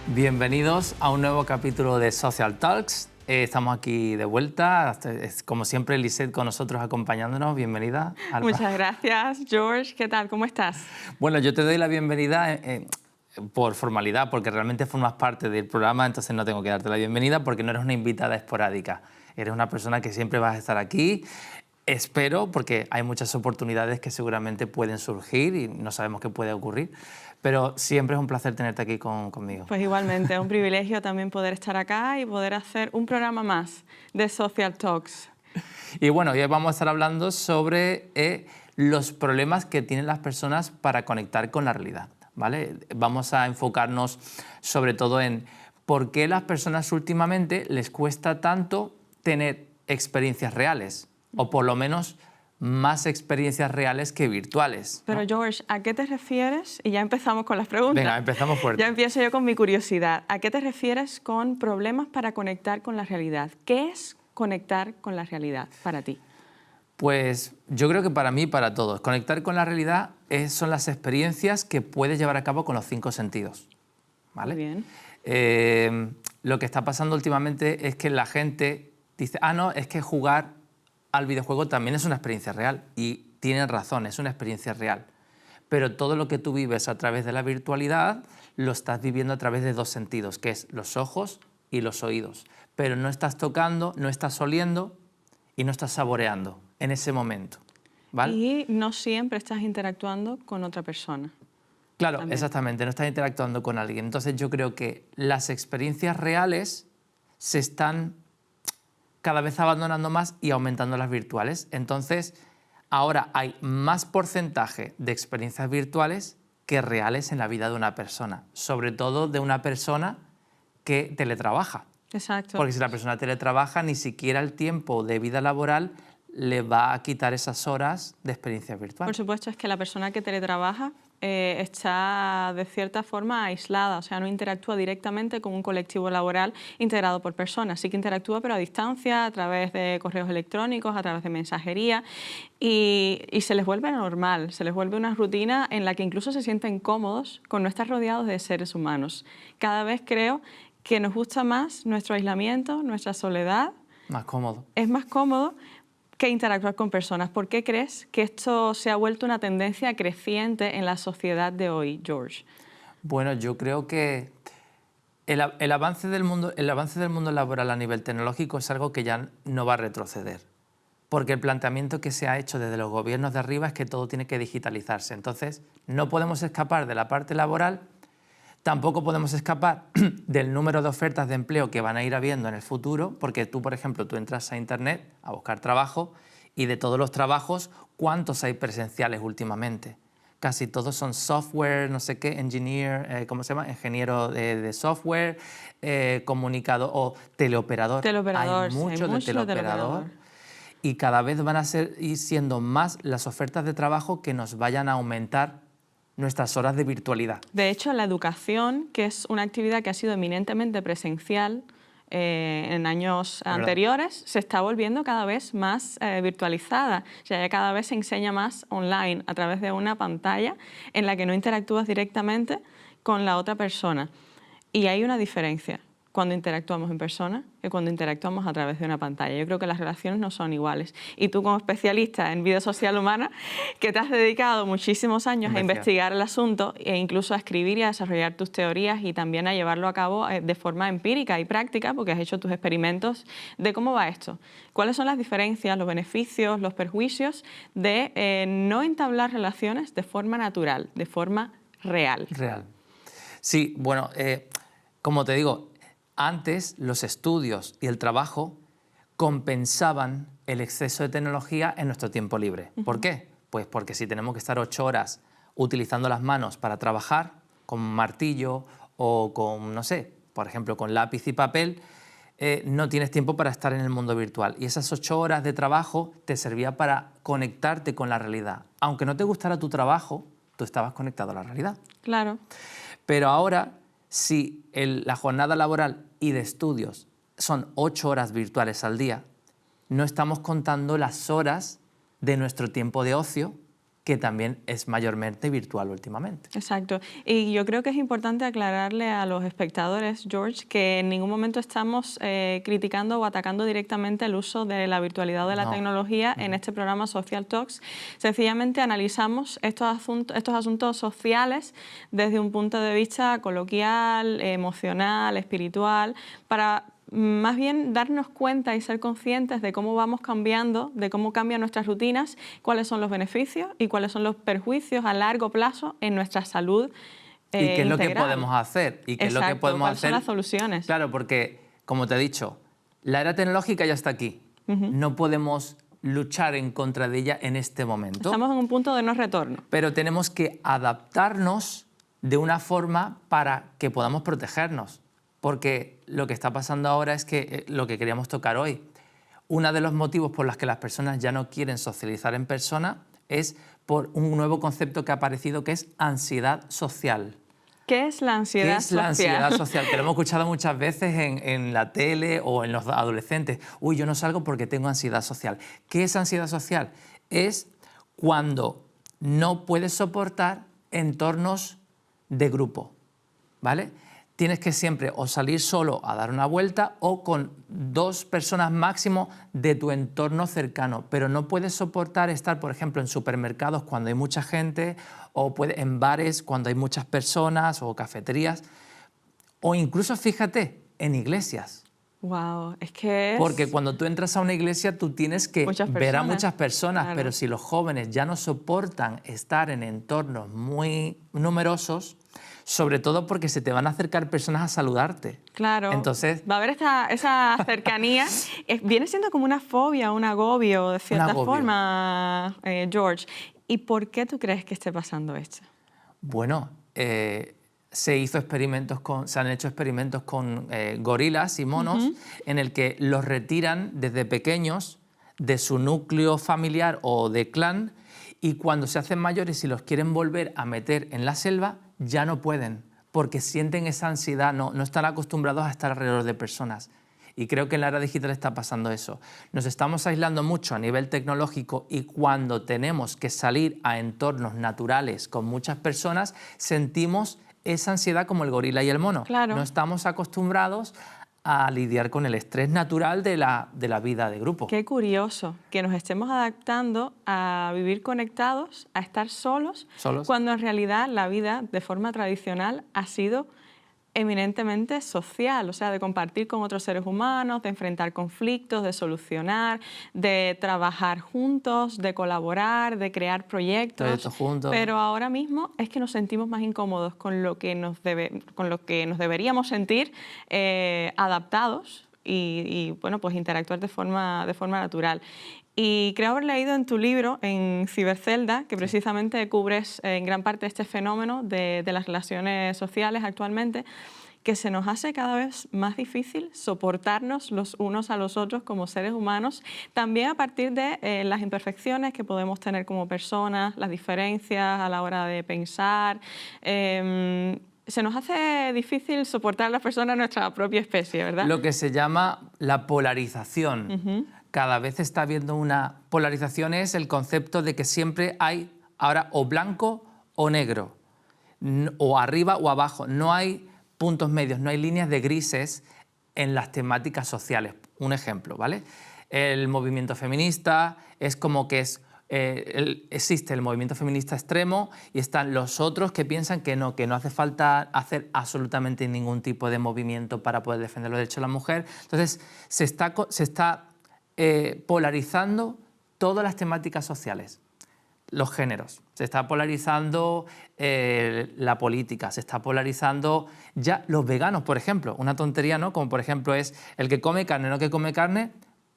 Bienvenidos a un nuevo capítulo de Social Talks. Estamos aquí de vuelta, como siempre Lisette con nosotros acompañándonos. Bienvenida. Muchas gracias, George. ¿Qué tal? ¿Cómo estás? Bueno, yo te doy la bienvenida por formalidad, porque realmente formas parte del programa, entonces no tengo que darte la bienvenida porque no eres una invitada esporádica. Eres una persona que siempre vas a estar aquí. Espero, porque hay muchas oportunidades que seguramente pueden surgir y no sabemos qué puede ocurrir, pero siempre es un placer tenerte aquí conmigo. Pues igualmente, es un privilegio también poder estar acá y poder hacer un programa más de Social Talks. Y bueno, hoy vamos a estar hablando sobre los problemas que tienen las personas para conectar con la realidad, ¿vale? Vamos a enfocarnos sobre todo en por qué las personas últimamente les cuesta tanto tener experiencias reales, o por lo menos más experiencias reales que virtuales, ¿no? Pero George, ¿a qué te refieres? Y ya empezamos con las preguntas. Venga, empezamos fuerte. Ya empiezo yo con mi curiosidad. ¿A qué te refieres con problemas para conectar con la realidad? ¿Qué es conectar con la realidad para ti? Pues yo creo que para mí y para todos, conectar con la realidad son las experiencias que puedes llevar a cabo con los 5 sentidos, ¿vale? Muy bien. Lo que está pasando últimamente es que la gente dice, ah, no, es que jugar al videojuego también es una experiencia real. Y tienen razón, es una experiencia real. Pero todo lo que tú vives a través de la virtualidad lo estás viviendo a través de 2 sentidos, que es los ojos y los oídos. Pero no estás tocando, no estás oliendo y no estás saboreando en ese momento, ¿vale? Y no siempre estás interactuando con otra persona. Claro, También. exactamente, no estás interactuando con alguien. Entonces yo creo que las experiencias reales se están cada vez abandonando más y aumentando las virtuales. Entonces ahora hay más porcentaje de experiencias virtuales que reales en la vida de una persona, sobre todo de una persona que teletrabaja. Exacto. Porque si la persona teletrabaja, ni siquiera el tiempo de vida laboral le va a quitar esas horas de experiencia virtual. Por supuesto, es que la persona que teletrabaja está de cierta forma aislada, o sea, no interactúa directamente con un colectivo laboral integrado por personas. Sí que interactúa, pero a distancia, a través de correos electrónicos, a través de mensajería, y se les vuelve normal, se les vuelve una rutina en la que incluso se sienten cómodos con no estar rodeados de seres humanos. Cada vez creo que nos gusta más nuestro aislamiento, nuestra soledad. Más cómodo. Es más cómodo que interactuar con personas. ¿Por qué crees que esto se ha vuelto una tendencia creciente en la sociedad de hoy, George? Bueno, yo creo que el avance del mundo laboral a nivel tecnológico es algo que ya no va a retroceder. Porque el planteamiento que se ha hecho desde los gobiernos de arriba es que todo tiene que digitalizarse. Entonces, no podemos escapar de la parte laboral, tampoco podemos escapar del número de ofertas de empleo que van a ir habiendo en el futuro, porque tú, por ejemplo, tú entras a Internet a buscar trabajo y de todos los trabajos, ¿cuántos hay presenciales últimamente? Casi todos son software, no sé qué, engineer, ¿cómo se llama? Ingeniero de software, comunicador o teleoperador. Teleoperador, Hay mucho de teleoperador. Y cada vez van a ir siendo más las ofertas de trabajo que nos vayan a aumentar nuestras horas de virtualidad. De hecho, la educación, que es una actividad que ha sido eminentemente presencial en años anteriores, se está volviendo cada vez más virtualizada. O sea, ya cada vez se enseña más online a través de una pantalla en la que no interactúas directamente con la otra persona. Y hay una diferencia cuando interactuamos en persona que cuando interactuamos a través de una pantalla. Yo creo que las relaciones no son iguales. Y tú, como especialista en vida social humana, que te has dedicado muchísimos años a investigar el asunto e incluso a escribir y a desarrollar tus teorías y también a llevarlo a cabo de forma empírica y práctica, porque has hecho tus experimentos de cómo va esto. ¿Cuáles son las diferencias, los beneficios, los perjuicios de no entablar relaciones de forma natural, de forma real? Real. Sí, bueno, como te digo, antes los estudios y el trabajo compensaban el exceso de tecnología en nuestro tiempo libre. ¿Por qué? Pues porque si tenemos que estar 8 horas utilizando las manos para trabajar, con martillo o con, no sé, por ejemplo, con lápiz y papel, no tienes tiempo para estar en el mundo virtual. Y esas 8 horas de trabajo te servía para conectarte con la realidad. Aunque no te gustara tu trabajo, tú estabas conectado a la realidad. Claro. Pero ahora, si la jornada laboral y de estudios son 8 horas virtuales al día, no estamos contando las horas de nuestro tiempo de ocio que también es mayormente virtual últimamente. Exacto. Y yo creo que es importante aclararle a los espectadores, George, que en ningún momento estamos criticando o atacando directamente el uso de la virtualidad o de la tecnología en este programa Social Talks. Sencillamente analizamos estos asuntos sociales desde un punto de vista coloquial, emocional, espiritual, para más bien darnos cuenta y ser conscientes de cómo vamos cambiando, de cómo cambian nuestras rutinas, cuáles son los beneficios y cuáles son los perjuicios a largo plazo en nuestra salud y qué es lo que integral. podemos hacer. Y qué es lo que podemos ¿cuáles hacer. son las soluciones? Claro, porque, como te he dicho, la era tecnológica ya está aquí. No podemos luchar en contra de ella en este momento. Estamos en un punto de no retorno. Pero tenemos que adaptarnos de una forma para que podamos protegernos. Porque lo que está pasando ahora es que lo que queríamos tocar hoy, uno de los motivos por los que las personas ya no quieren socializar en persona es por un nuevo concepto que ha aparecido, que es ansiedad social. ¿Qué es la ansiedad social? ¿Qué es la ansiedad social? Que lo hemos escuchado muchas veces en la tele o en los adolescentes. Uy, yo no salgo porque tengo ansiedad social. ¿Qué es ansiedad social? Es cuando no puedes soportar entornos de grupo, ¿vale? Tienes que siempre o salir solo a dar una vuelta o con 2 personas máximo de tu entorno cercano, pero no puedes soportar estar, por ejemplo, en supermercados cuando hay mucha gente o en bares cuando hay muchas personas o cafeterías o incluso, fíjate, en iglesias. Wow, es que Porque cuando tú entras a una iglesia tú tienes que ver a muchas personas, claro. Pero si los jóvenes ya no soportan estar en entornos muy numerosos, sobre todo porque se te van a acercar personas a saludarte. Claro, entonces va a haber esa cercanía. Viene siendo como una fobia, un agobio, de cierta forma, George. ¿Y por qué tú crees que esté pasando esto? Bueno, se han hecho experimentos con gorilas y monos en el que los retiran desde pequeños de su núcleo familiar o de clan y cuando se hacen mayores y los quieren volver a meter en la selva, ya no pueden, porque sienten esa ansiedad, no están acostumbrados a estar alrededor de personas. Y creo que en la era digital está pasando eso. Nos estamos aislando mucho a nivel tecnológico y cuando tenemos que salir a entornos naturales con muchas personas, sentimos esa ansiedad como el gorila y el mono. Claro. No estamos acostumbrados a lidiar con el estrés natural de la vida de grupo. Qué curioso que nos estemos adaptando a vivir conectados, a estar solos, cuando en realidad la vida de forma tradicional ha sido eminentemente social, o sea, de compartir con otros seres humanos, de enfrentar conflictos, de solucionar, de trabajar juntos, de colaborar, de crear proyectos juntos. Pero ahora mismo es que nos sentimos más incómodos con lo que nos deberíamos sentir adaptados y bueno, pues interactuar de forma natural. Y creo haber leído en tu libro, en Cibercelda, que precisamente cubres en gran parte este fenómeno de las relaciones sociales actualmente, que se nos hace cada vez más difícil soportarnos los unos a los otros como seres humanos, también a partir de las imperfecciones que podemos tener como personas, las diferencias a la hora de pensar. Se nos hace difícil soportar a las personas de nuestra propia especie, ¿verdad? Lo que se llama la polarización. Cada vez está habiendo una polarización, es el concepto de que siempre hay ahora o blanco o negro, o arriba o abajo. No hay puntos medios, no hay líneas de grises en las temáticas sociales. Un ejemplo, ¿vale? El movimiento feminista es como que existe el movimiento feminista extremo y están los otros que piensan que no hace falta hacer absolutamente ningún tipo de movimiento para poder defender los derechos de la mujer. Entonces, se está polarizando todas las temáticas sociales, los géneros, se está polarizando la política, se está polarizando ya los veganos, por ejemplo, una tontería, ¿no? Como por ejemplo es el que come carne, no el que come carne,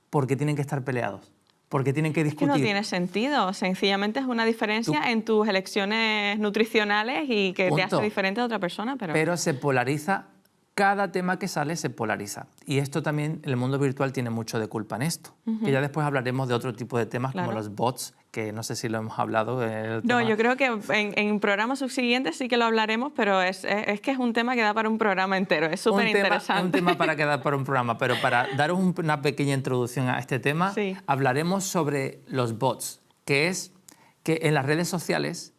porque tienen que estar peleados, porque tienen que discutir. Es que no tiene sentido, sencillamente es una diferencia en tus elecciones nutricionales y que te hace diferente a otra persona. Pero se polariza. Cada tema que sale se polariza. Y esto también, el mundo virtual tiene mucho de culpa en esto. Que ya después hablaremos de otro tipo de temas, como los bots, que no sé si lo hemos hablado. No, yo creo que en programas subsiguientes sí que lo hablaremos, pero es que es un tema que da para un programa entero. Es súper interesante. Un tema para que da para un programa, pero para daros una pequeña introducción a este tema, hablaremos sobre los bots, que es que en las redes sociales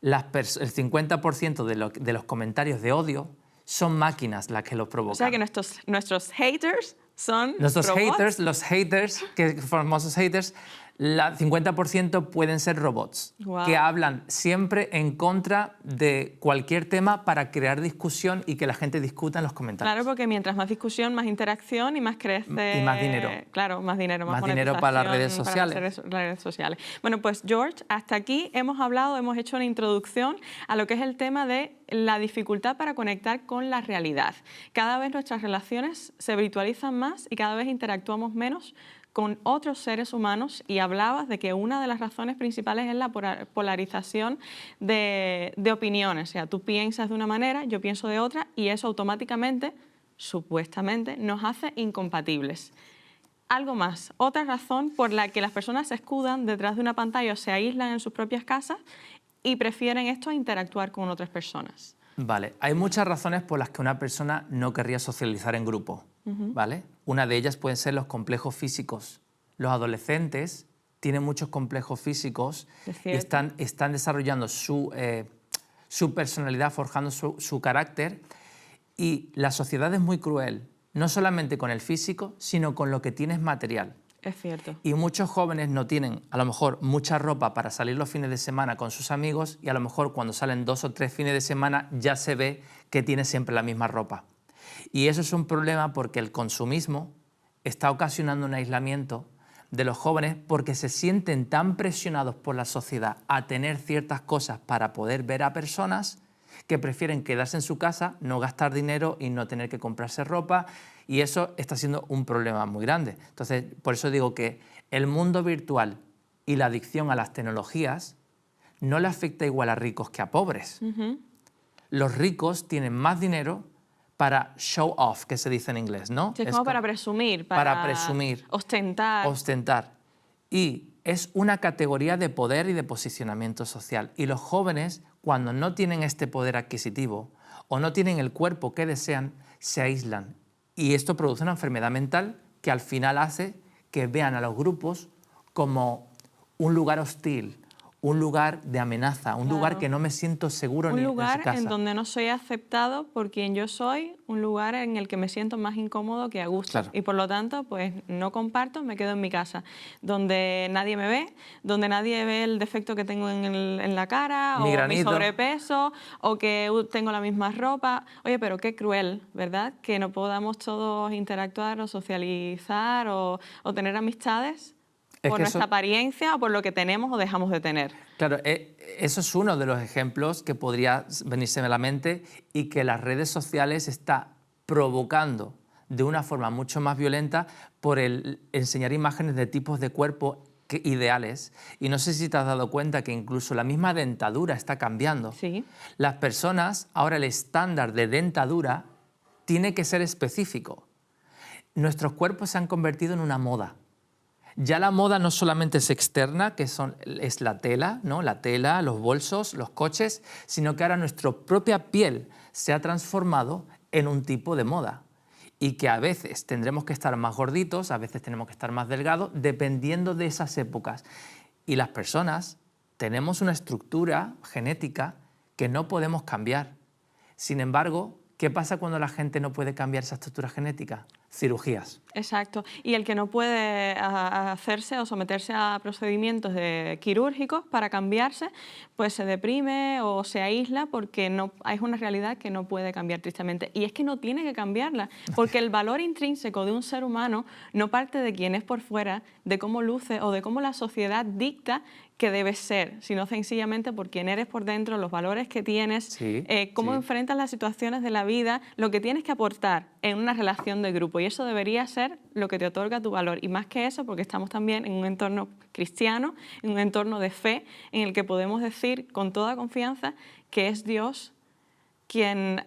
el 50% de los comentarios de odio son máquinas las que los provocan. O sea que nuestros haters son Nuestros robots. haters, los haters, famosos haters, el 50% pueden ser robots, Wow. que hablan siempre en contra de cualquier tema para crear discusión y que la gente discuta en los comentarios. Claro, porque mientras más discusión, más interacción y más crece... Y más dinero. Claro, más dinero. Más dinero para las redes sociales. Para las redes sociales. Bueno, pues George, hasta aquí hemos hecho una introducción a lo que es el tema de la dificultad para conectar con la realidad. Cada vez nuestras relaciones se virtualizan más y cada vez interactuamos menos con otros seres humanos, y hablabas de que una de las razones principales es la polarización de opiniones. O sea, tú piensas de una manera, yo pienso de otra, y eso automáticamente, supuestamente, nos hace incompatibles. Algo más, otra razón por la que las personas se escudan detrás de una pantalla o se aíslan en sus propias casas y prefieren esto a interactuar con otras personas. Vale, hay muchas razones por las que una persona no querría socializar en grupo, ¿vale? Una de ellas pueden ser los complejos físicos. Los adolescentes tienen muchos complejos físicos y están desarrollando su personalidad, forjando su carácter, y la sociedad es muy cruel, no solamente con el físico, sino con lo que tienes material. Es cierto. Y muchos jóvenes no tienen, a lo mejor, mucha ropa para salir los fines de semana con sus amigos, y a lo mejor cuando salen 2 o 3 fines de semana ya se ve que tiene siempre la misma ropa. Y eso es un problema porque el consumismo está ocasionando un aislamiento de los jóvenes porque se sienten tan presionados por la sociedad a tener ciertas cosas para poder ver a personas que prefieren quedarse en su casa, no gastar dinero y no tener que comprarse ropa, y eso está siendo un problema muy grande. Entonces, por eso digo que el mundo virtual y la adicción a las tecnologías no le afecta igual a ricos que a pobres. Los ricos tienen más dinero para show off, que se dice en inglés, ¿no? Sí, es como para presumir, para presumir, ostentar. Ostentar. Y es una categoría de poder y de posicionamiento social. Y los jóvenes, cuando no tienen este poder adquisitivo o no tienen el cuerpo que desean, se aíslan. Y esto produce una enfermedad mental que al final hace que vean a los grupos como un lugar hostil, un lugar de amenaza, un lugar que no me siento seguro ni en su casa. Un lugar en donde no soy aceptado por quien yo soy, un lugar en el que me siento más incómodo que a gusto. Claro. Y por lo tanto, pues no comparto, me quedo en mi casa, donde nadie me ve, donde nadie ve el defecto que tengo en la cara, mi o granito, mi sobrepeso, o que tengo la misma ropa. Oye, pero qué cruel, ¿verdad? Que no podamos todos interactuar o socializar o tener amistades por nuestra apariencia o por lo que tenemos o dejamos de tener. Claro, eso es uno de los ejemplos que podría venirse a la mente y que las redes sociales está provocando de una forma mucho más violenta por el enseñar imágenes de tipos de cuerpo ideales. Y no sé si te has dado cuenta que incluso la misma dentadura está cambiando. Sí. Las personas, ahora el estándar de dentadura tiene que ser específico. Nuestros cuerpos se han convertido en una moda. Ya la moda no solamente es externa, que es la tela, ¿no? La tela, los bolsos, los coches, sino que ahora nuestra propia piel se ha transformado en un tipo de moda. Y que a veces tendremos que estar más gorditos, a veces tenemos que estar más delgados, dependiendo de esas épocas. Y las personas tenemos una estructura genética que no podemos cambiar. Sin embargo, ¿qué pasa cuando la gente no puede cambiar esa estructura genética? Cirugías. Exacto. Y el que no puede hacerse o someterse a procedimientos quirúrgicos para cambiarse, pues se deprime o se aísla porque es una realidad que no puede cambiar, tristemente. Y es que no tiene que cambiarla, porque el valor intrínseco de un ser humano no parte de quién es por fuera, de cómo luce o de cómo la sociedad dicta que debes ser, sino sencillamente por quién eres por dentro, los valores que tienes, cómo enfrentas las situaciones de la vida, lo que tienes que aportar en una relación de grupo. Y eso debería ser lo que te otorga tu valor. Y más que eso, porque estamos también en un entorno cristiano, en un entorno de fe, en el que podemos decir con toda confianza que es Dios quien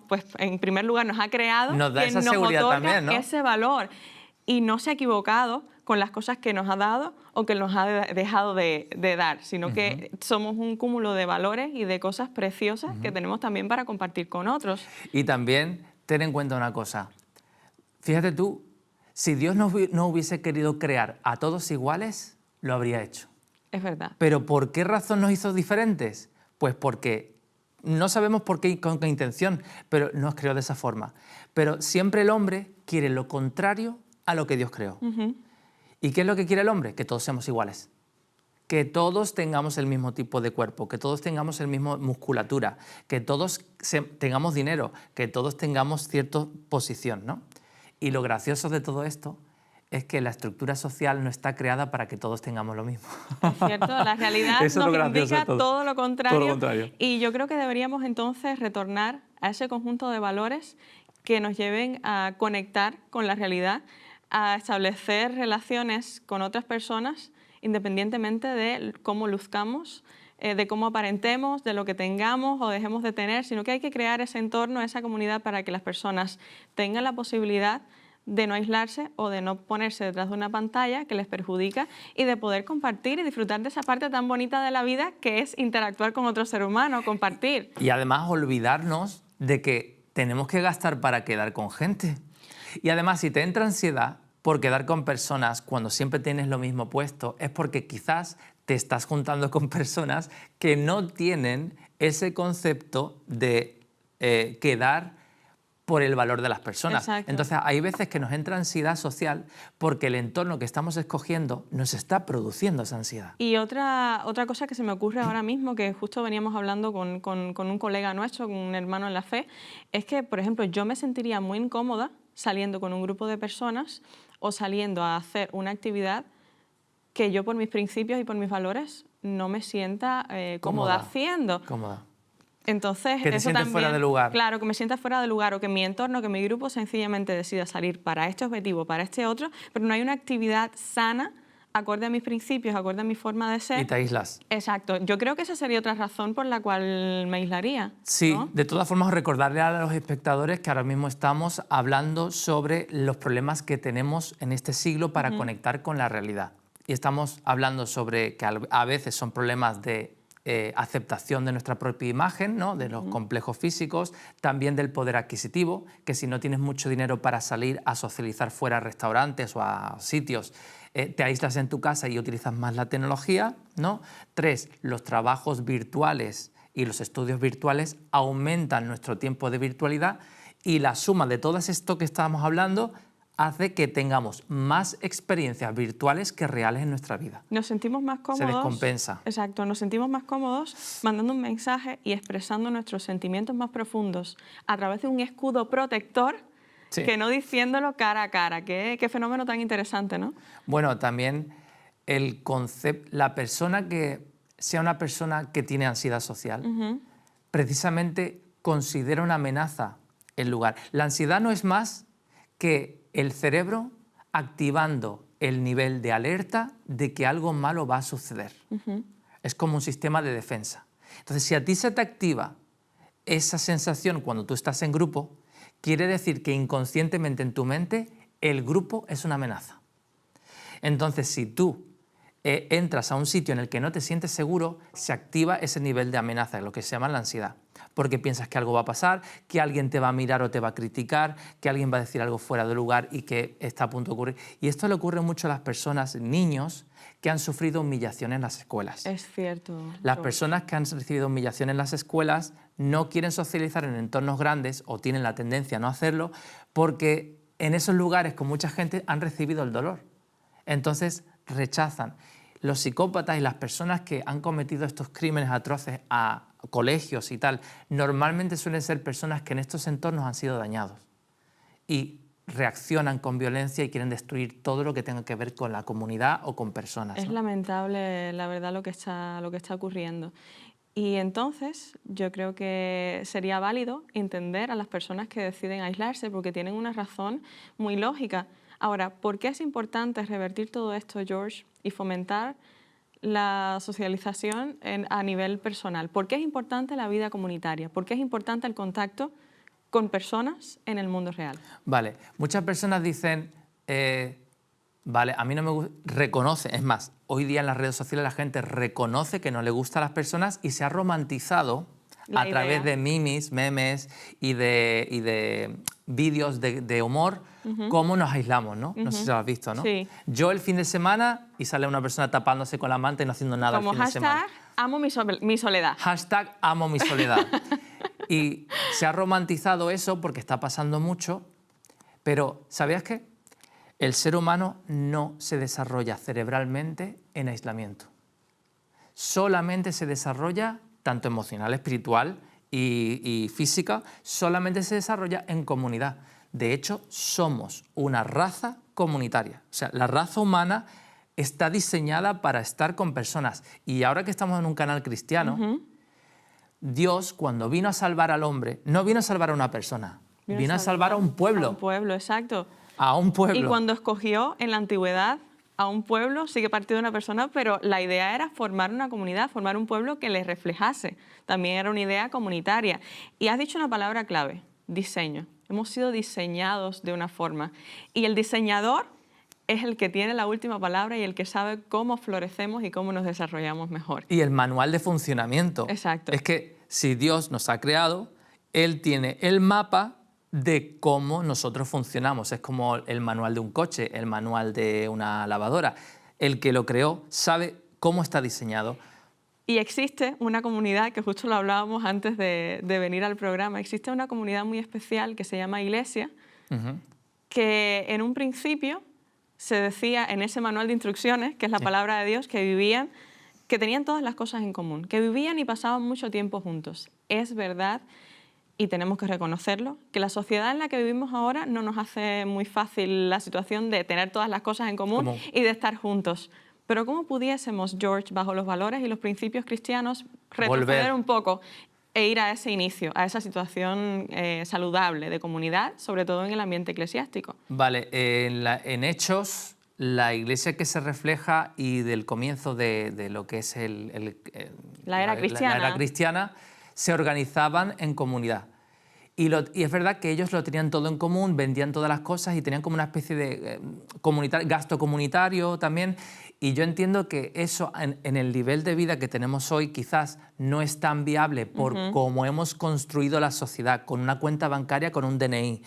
pues, en primer lugar nos ha creado, nos da esa quien nos seguridad otorga también, ¿no? ese valor. Y no se ha equivocado con las cosas que nos ha dado o que nos ha dejado de dar, sino que somos un cúmulo de valores y de cosas preciosas que tenemos también para compartir con otros. Y también ten en cuenta una cosa. Fíjate tú, si Dios no hubiese querido crear a todos iguales, lo habría hecho. Es verdad. ¿Pero por qué razón nos hizo diferentes? Pues porque no sabemos por qué, con qué intención, pero nos creó de esa forma. Pero siempre el hombre quiere lo contrario a lo que Dios creó. ¿Y qué es lo que quiere el hombre? Que todos seamos iguales. Que todos tengamos el mismo tipo de cuerpo, que todos tengamos el mismo musculatura, que todos tengamos dinero, que todos tengamos cierta posición, ¿no? Y lo gracioso de todo esto es que la estructura social no está creada para que todos tengamos lo mismo. Es cierto, la realidad nos indica todo lo contrario. Todo lo contrario. Y yo creo que deberíamos entonces retornar a ese conjunto de valores que nos lleven a conectar con la realidad, a establecer relaciones con otras personas independientemente de cómo luzcamos, de cómo aparentemos, de lo que tengamos o dejemos de tener, sino que hay que crear ese entorno, esa comunidad para que las personas tengan la posibilidad de no aislarse o de no ponerse detrás de una pantalla que les perjudica y de poder compartir y disfrutar de esa parte tan bonita de la vida que es interactuar con otro ser humano, compartir. Y además olvidarnos de que tenemos que gastar para quedar con gente. Y además si te entra ansiedad por quedar con personas cuando siempre tienes lo mismo puesto, es porque quizás te estás juntando con personas que no tienen ese concepto de quedar por el valor de las personas. Exacto. Entonces hay veces que nos entra ansiedad social porque el entorno que estamos escogiendo nos está produciendo esa ansiedad. Y otra cosa que se me ocurre ahora mismo, que justo veníamos hablando con un colega nuestro, con un hermano en la fe, es que, por ejemplo, yo me sentiría muy incómoda saliendo con un grupo de personas o saliendo a hacer una actividad que yo por mis principios y por mis valores no me sienta cómoda haciendo. Cómoda. Entonces, que te eso sientes también, fuera de lugar. Claro, que me sienta fuera de lugar o que mi entorno, que mi grupo sencillamente decida salir para este objetivo, para este otro, pero no hay una actividad sana acorde a mis principios, acorde a mi forma de ser. Y te aíslas. Exacto. Yo creo que esa sería otra razón por la cual me aislaría. Sí, ¿no? de todas formas recordarle a los espectadores que ahora mismo estamos hablando sobre los problemas que tenemos en este siglo para conectar con la realidad. Y estamos hablando sobre que a veces son problemas de aceptación de nuestra propia imagen, ¿no? De los complejos físicos, también del poder adquisitivo, que si no tienes mucho dinero para salir a socializar fuera a restaurantes o a sitios, te aíslas en tu casa y utilizas más la tecnología, ¿no? 3, los trabajos virtuales y los estudios virtuales aumentan nuestro tiempo de virtualidad y la suma de todo esto que estábamos hablando hace que tengamos más experiencias virtuales que reales en nuestra vida. Nos sentimos más cómodos. Se descompensa. Exacto, nos sentimos más cómodos mandando un mensaje y expresando nuestros sentimientos más profundos a través de un escudo protector que no diciéndolo cara a cara. Qué fenómeno tan interesante, ¿no? Bueno, también el concepto, la persona que sea una persona que tiene ansiedad social, precisamente considera una amenaza el lugar. La ansiedad no es más que el cerebro activando el nivel de alerta de que algo malo va a suceder. Es como un sistema de defensa. Entonces, si a ti se te activa esa sensación cuando tú estás en grupo, quiere decir que inconscientemente en tu mente el grupo es una amenaza. Entonces, si tú entras a un sitio en el que no te sientes seguro, se activa ese nivel de amenaza, lo que se llama la ansiedad. Porque piensas que algo va a pasar, que alguien te va a mirar o te va a criticar, que alguien va a decir algo fuera de lugar y que está a punto de ocurrir. Y esto le ocurre mucho a las personas, niños, que han sufrido humillación en las escuelas. Es cierto. Las personas que han recibido humillación en las escuelas no quieren socializar en entornos grandes o tienen la tendencia a no hacerlo porque en esos lugares con mucha gente han recibido el dolor. Entonces rechazan. Los psicópatas y las personas que han cometido estos crímenes atroces a colegios y tal, normalmente suelen ser personas que en estos entornos han sido dañados y reaccionan con violencia y quieren destruir todo lo que tenga que ver con la comunidad o con personas. Es ¿no? lamentable, la verdad, lo que está ocurriendo. Y entonces yo creo que sería válido entender a las personas que deciden aislarse porque tienen una razón muy lógica. Ahora, ¿por qué es importante revertir todo esto, George, y fomentar la socialización a nivel personal? ¿Por qué es importante la vida comunitaria? ¿Por qué es importante el contacto con personas en el mundo real? Vale, muchas personas dicen, vale, a mí no me gusta, reconoce, es más, hoy día en las redes sociales la gente reconoce que no le gustan las personas y se ha romantizado a través de memes y de vídeos de humor, cómo nos aislamos, ¿no? No sé si lo has visto, ¿no? Sí. Yo el fin de semana y sale una persona tapándose con la manta y no haciendo nada Como el fin de semana. hashtag, amo mi soledad. Hashtag amo mi soledad. Y se ha romantizado eso porque está pasando mucho, pero ¿sabías qué? El ser humano no se desarrolla cerebralmente en aislamiento. Solamente se desarrolla, tanto emocional, espiritual y física, solamente se desarrolla en comunidad. De hecho, somos una raza comunitaria. O sea, la raza humana está diseñada para estar con personas. Y ahora que estamos en un canal cristiano, Dios, cuando vino a salvar al hombre, no vino a salvar a una persona, vino a salvar a un pueblo. A un pueblo, exacto. A un pueblo. Y cuando escogió en la antigüedad a un pueblo, sí que partió de una persona, pero la idea era formar una comunidad, formar un pueblo que les reflejase. También era una idea comunitaria. Y has dicho una palabra clave, diseño. Hemos sido diseñados de una forma. Y el diseñador es el que tiene la última palabra y el que sabe cómo florecemos y cómo nos desarrollamos mejor. Y el manual de funcionamiento. Exacto. Es que si Dios nos ha creado, Él tiene el mapa de cómo nosotros funcionamos. Es como el manual de un coche, el manual de una lavadora. El que lo creó sabe cómo está diseñado. Y existe una comunidad, que justo lo hablábamos antes de venir al programa, existe una comunidad muy especial que se llama Iglesia, que en un principio se decía en ese manual de instrucciones, que es la palabra de Dios, que vivían, que tenían todas las cosas en común, que vivían y pasaban mucho tiempo juntos. Es verdad, y tenemos que reconocerlo, que la sociedad en la que vivimos ahora no nos hace muy fácil la situación de tener todas las cosas en común y de estar juntos. Pero ¿cómo pudiésemos, George, bajo los valores y los principios cristianos, retroceder un poco e ir a ese inicio, a esa situación saludable de comunidad, sobre todo en el ambiente eclesiástico? Vale, en Hechos, la iglesia que se refleja y del comienzo de lo que es la era cristiana, se organizaban en comunidad. Y es verdad que ellos lo tenían todo en común, vendían todas las cosas y tenían como una especie de gasto comunitario también. Y yo entiendo que eso en el nivel de vida que tenemos hoy quizás no es tan viable por cómo hemos construido la sociedad, con una cuenta bancaria, con un DNI.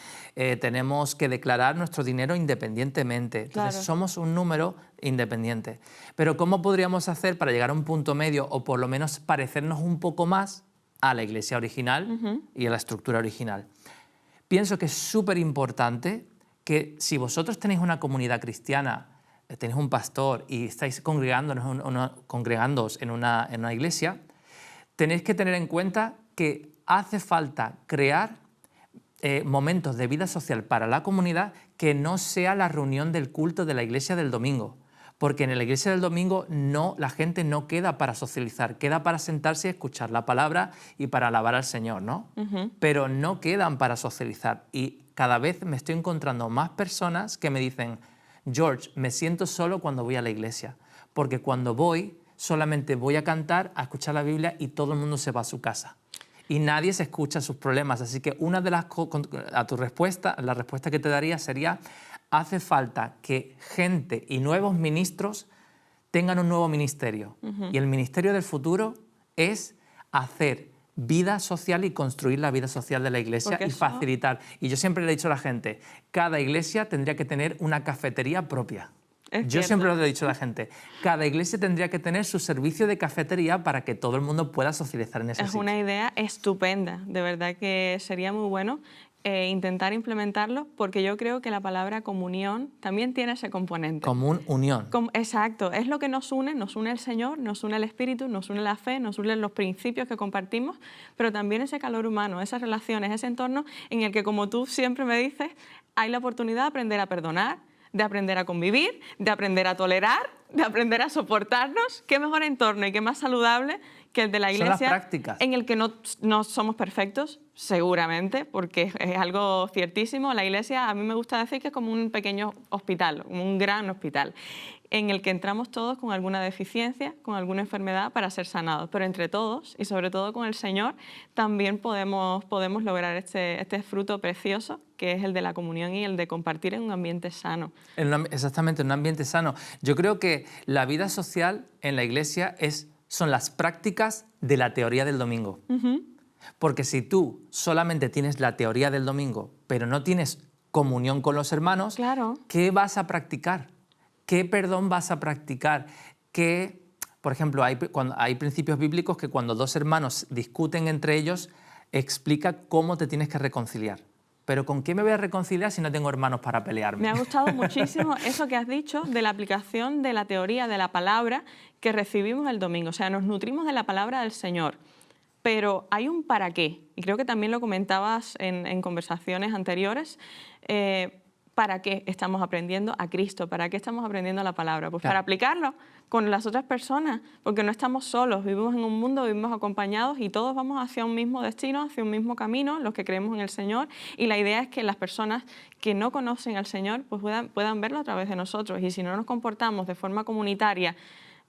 Tenemos que declarar nuestro dinero independientemente. Entonces somos un número independiente. Pero ¿cómo podríamos hacer para llegar a un punto medio o por lo menos parecernos un poco más a la iglesia original y a la estructura original? Pienso que es súper importante que si vosotros tenéis una comunidad cristiana, tenéis un pastor y estáis congregándoos en una iglesia, tenéis que tener en cuenta que hace falta crear momentos de vida social para la comunidad que no sea la reunión del culto de la iglesia del domingo. Porque en la iglesia del domingo la gente no queda para socializar, queda para sentarse y escuchar la palabra y para alabar al Señor, ¿no? Pero no quedan para socializar. Y cada vez me estoy encontrando más personas que me dicen: George, me siento solo cuando voy a la iglesia, porque cuando voy solamente voy a cantar, a escuchar la Biblia y todo el mundo se va a su casa. Y nadie se escucha sus problemas. Así que una de la respuesta que te daría sería: hace falta que gente y nuevos ministros tengan un nuevo ministerio. Y el ministerio del futuro es hacer vida social y construir la vida social de la iglesia y facilitar. Y yo siempre le he dicho a la gente, cada iglesia tendría que tener una cafetería propia. Yo siempre lo he dicho a la gente, cada iglesia tendría que tener su servicio de cafetería para que todo el mundo pueda socializar en ese sitio. Es una idea estupenda, de verdad que sería muy bueno intentar implementarlo, porque yo creo que la palabra comunión también tiene ese componente. Común, unión. Exacto, es lo que nos une el Señor, nos une el Espíritu, nos une la fe, nos unen los principios que compartimos, pero también ese calor humano, esas relaciones, ese entorno en el que, como tú siempre me dices, hay la oportunidad de aprender a perdonar, de aprender a convivir, de aprender a tolerar, de aprender a soportarnos. ¿Qué mejor entorno y qué más saludable que el de la iglesia? Son las prácticas. En el que no somos perfectos, seguramente, porque es algo ciertísimo. La iglesia, a mí me gusta decir que es como un pequeño hospital, un gran hospital, en el que entramos todos con alguna deficiencia, con alguna enfermedad para ser sanados. Pero entre todos, y sobre todo con el Señor, también podemos lograr este fruto precioso, que es el de la comunión y el de compartir en un ambiente sano. Exactamente, en un ambiente sano. Yo creo que la vida social en la iglesia son las prácticas de la teoría del domingo. Porque si tú solamente tienes la teoría del domingo, pero no tienes comunión con los hermanos, Claro. ¿qué vas a practicar? ¿Qué perdón vas a practicar? Por ejemplo, hay principios bíblicos que cuando dos hermanos discuten entre ellos, explica cómo te tienes que reconciliar. Pero ¿con qué me voy a reconciliar si no tengo hermanos para pelearme? Me ha gustado muchísimo eso que has dicho de la aplicación de la teoría de la palabra que recibimos el domingo. O sea, nos nutrimos de la palabra del Señor. Pero hay un para qué, y creo que también lo comentabas en conversaciones anteriores. ¿Para qué estamos aprendiendo a Cristo? ¿Para qué estamos aprendiendo la palabra? Pues claro, para aplicarlo con las otras personas, porque no estamos solos, vivimos en un mundo, vivimos acompañados y todos vamos hacia un mismo destino, hacia un mismo camino, los que creemos en el Señor, y la idea es que las personas que no conocen al Señor pues puedan verlo a través de nosotros, y si no nos comportamos de forma comunitaria,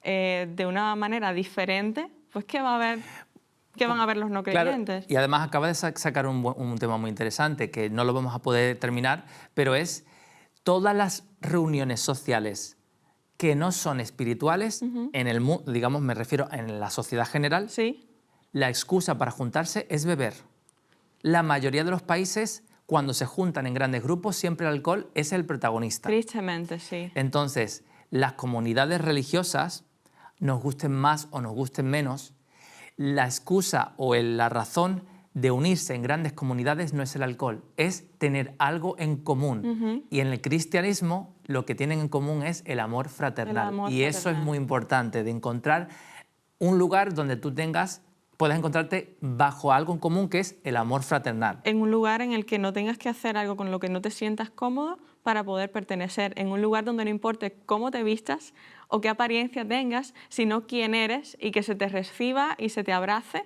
de una manera diferente, pues ¿qué van a ver los no creyentes? Claro, y además acaba de sacar un tema muy interesante, que no lo vamos a poder terminar, pero es todas las reuniones sociales que no son espirituales, en el mundo, digamos, me refiero en la sociedad general, Sí. la excusa para juntarse es beber. La mayoría de los países, cuando se juntan en grandes grupos, siempre el alcohol es el protagonista. Tristemente, sí. Entonces, las comunidades religiosas, nos gusten más o nos gusten menos, la excusa o la razón de unirse en grandes comunidades no es el alcohol, es tener algo en común. Y en el cristianismo lo que tienen en común es el amor fraternal. Eso es muy importante, de encontrar un lugar donde tú puedas encontrarte bajo algo en común que es el amor fraternal. En un lugar en el que no tengas que hacer algo con lo que no te sientas cómodo para poder pertenecer. En un lugar donde no importe cómo te vistas o qué apariencia tengas, sino quién eres, y que se te reciba y se te abrace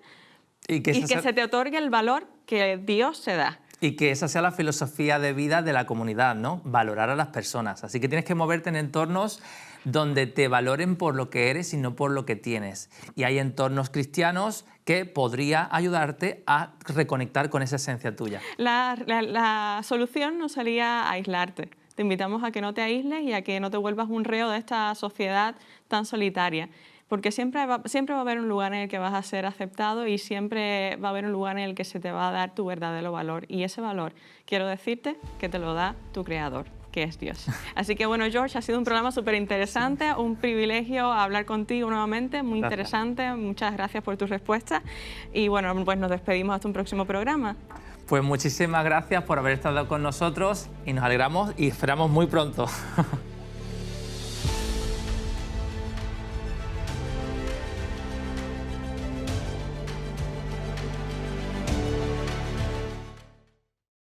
y que se te otorgue el valor que Dios se da. Y que esa sea la filosofía de vida de la comunidad, ¿no? Valorar a las personas. Así que tienes que moverte en entornos donde te valoren por lo que eres y no por lo que tienes. Y hay entornos cristianos que podría ayudarte a reconectar con esa esencia tuya. La solución no sería aislarte. Te invitamos a que no te aísles y a que no te vuelvas un reo de esta sociedad tan solitaria. Porque siempre va a haber un lugar en el que vas a ser aceptado y siempre va a haber un lugar en el que se te va a dar tu verdadero valor. Y ese valor, quiero decirte, que te lo da tu Creador, que es Dios. Así que bueno, George, ha sido un programa súper interesante, un privilegio hablar contigo nuevamente, muy interesante. Muchas gracias por tus respuestas. Y bueno, pues nos despedimos hasta un próximo programa. Pues muchísimas gracias por haber estado con nosotros y nos alegramos y esperamos muy pronto.